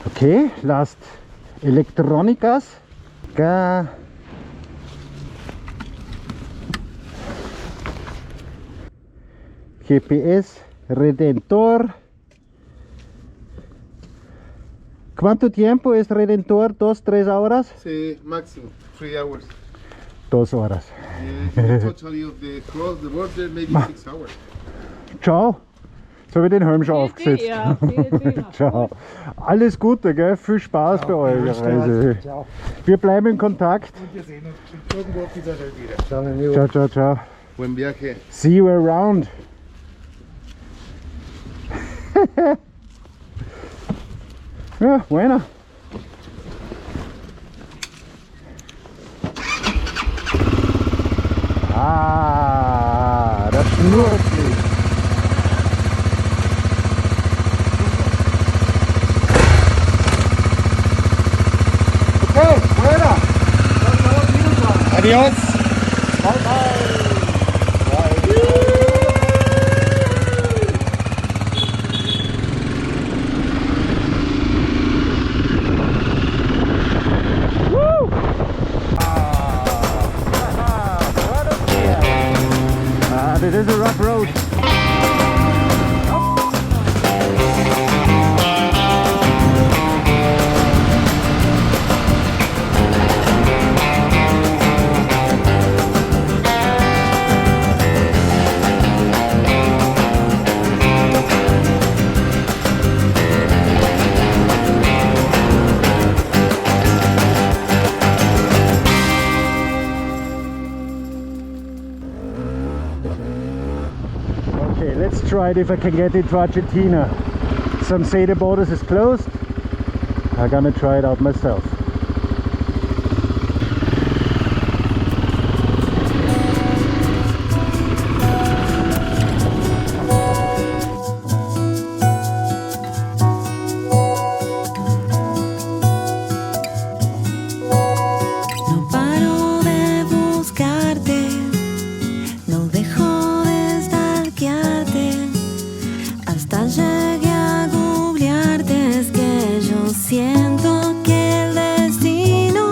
Okay, last electronicas. Acá. GPS Redentor. ¿Cuánto tiempo es Redentor? ¿2-3 horas? Sí, máximo 3 hours. 2 horas. Yeah, totally of the cross the border maybe 6 hours. Ciao. So wie den Helm schon aufgesetzt. Ja, Ciao. Alles Gute, gell? Viel Spaß bei eurer Reise. Ciao. Wir bleiben in Kontakt. Und wir sehen uns irgendwo auf dieser Welt wieder. Ciao, amigo. Ciao, ciao, ciao. Buen viaje. See you around. Ja, buena. Ah, das Schnurrlicht. Okay, buena. Adiós. Bye bye. It is a rough road. Okay, let's try it if I can get into Argentina. Some say the borders is closed. I'm gonna try it out myself. No paro de buscarte, no dejo de stalkearte, hasta llegué a googlearte. Es que yo siento que el destino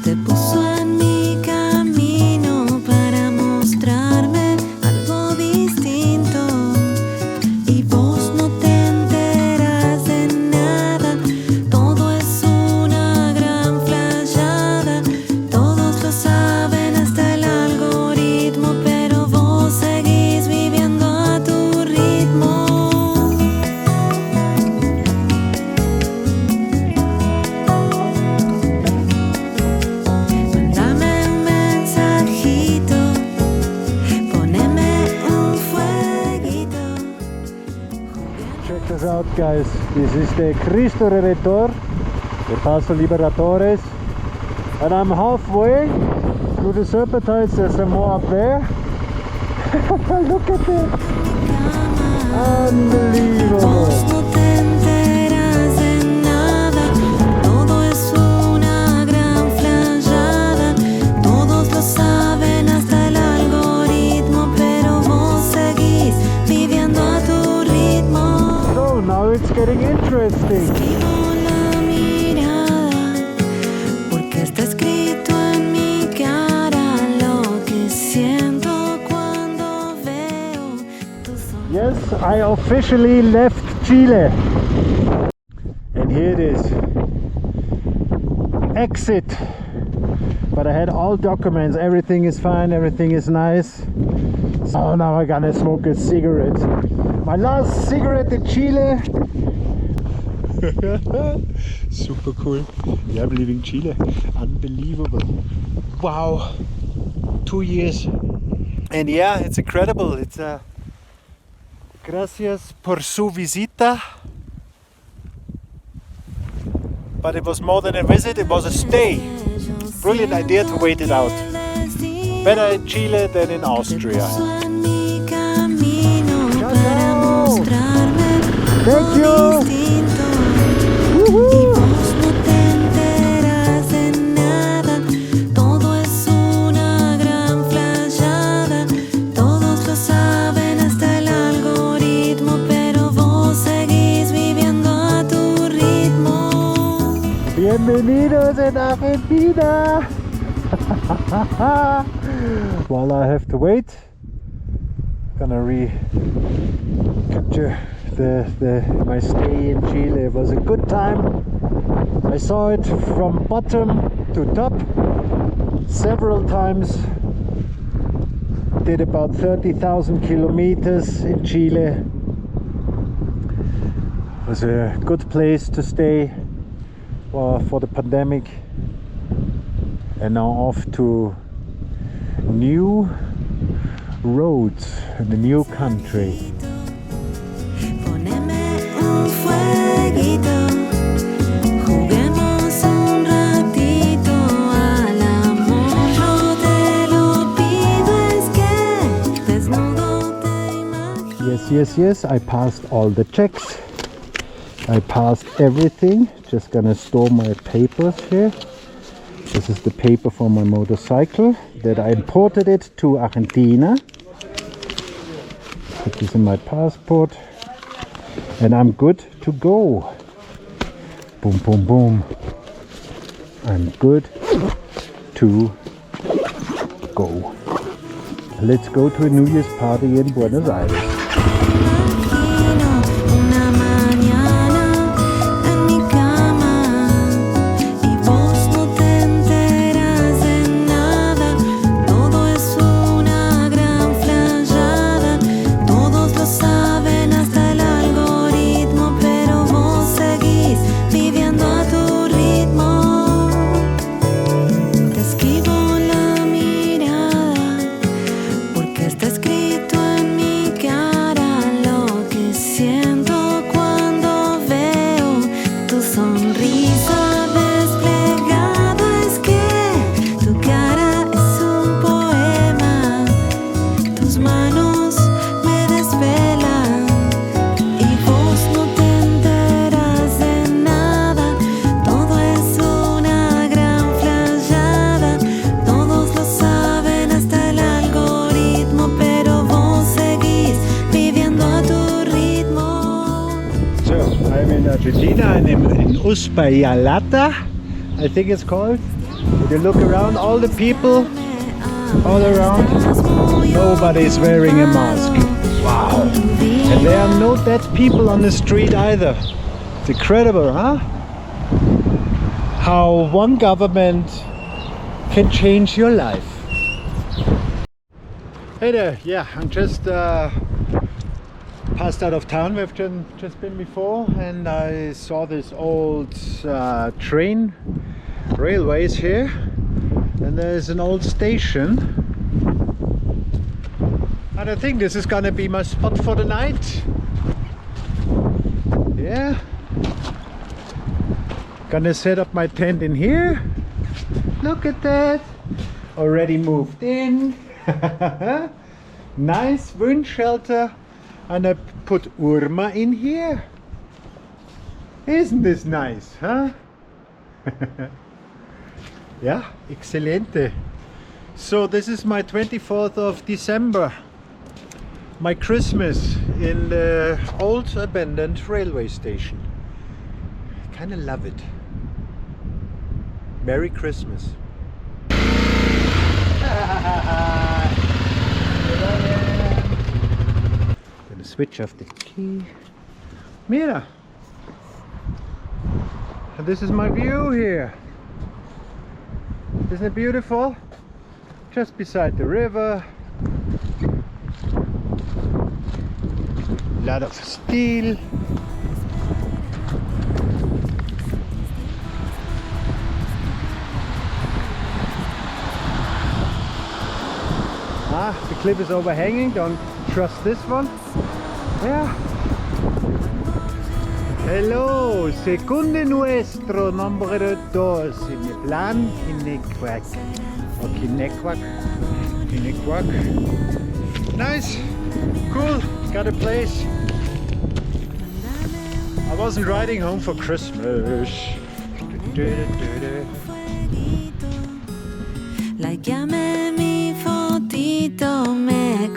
te puso en mi camino para mostrarme algo distinto, y vos no te enteras de nada. Todo es una gran flayada, todos lo saben hasta el algoritmo, pero vos seguís viviendo a tu ritmo. Mándame un mensajito, poneme un fueguito. Check this out, guys. This is the Cristo Redentor, the Paso Libertadores, and I'm halfway through the serpentines. There's some more up there. Look at that! Unbelievable! Vos no te enteras de nada, todo es una gran flayada, todos lo saben hasta el algoritmo, pero vos seguís viviendo a tu ritmo. So now it's getting interesting. Esquivo la mirada, porque está escrito en mi cara lo que siento cuando veo tus ojos. Yes, I officially left Chile. And here it is. Exit. But I had all documents. Everything is fine. Everything is nice. So now I'm gonna smoke a cigarette. My last cigarette in Chile. Super cool. Yeah, I'm leaving Chile. Unbelievable. Wow. 2 years. And yeah, it's incredible. It's a gracias por su visita. But it was more than a visit, it was a stay. Brilliant idea to wait it out. Better in Chile than in Austria. Thank you. Woohoo. Ritmo, pero vos seguís viviendo a tu ritmo. Bienvenidos in Argentina! While I have to wait, gonna recapture my stay in Chile. It was a good time. I saw it from bottom to top several times. Did about 30,000 kilometers in Chile. It was a good place to stay for the pandemic. And now off to new roads in a new country. Yes, I passed all the checks. I passed everything. Just gonna store my papers here. This is the paper for my motorcycle that I imported it to Argentina. Put this in my passport and I'm good to go. Boom, boom, boom. I'm good to go. Let's go to a New Year's party in Buenos Aires. Argentina and in Uspallata, I think it's called. If you look around, all the people all around, nobody's wearing a mask. Wow! And there are no dead people on the street either. It's incredible, huh? How one government can change your life. Hey there, yeah, I'm just passed out of town. We've just been before, and I saw this old train railways here, and there's an old station, and I think this is gonna be my spot for the night. Yeah, gonna set up my tent in here. Look at that, already moved in. Nice wind shelter. And I put Urma in here. Isn't this nice, huh? Yeah, excelente. So this is my 24th of December. My Christmas in the old abandoned railway station. Kinda love it. Merry Christmas. Switch off the key. Mira! And this is my view here. Isn't it beautiful? Just beside the river. Lot of steel. The cliff is overhanging, don't trust this one. Yeah. Hello, segundo nuestro nombre dos in the plan Kinequac or Kinequac. Nice, cool, got a place. I wasn't riding home for Christmas. Likeame mi fotito, me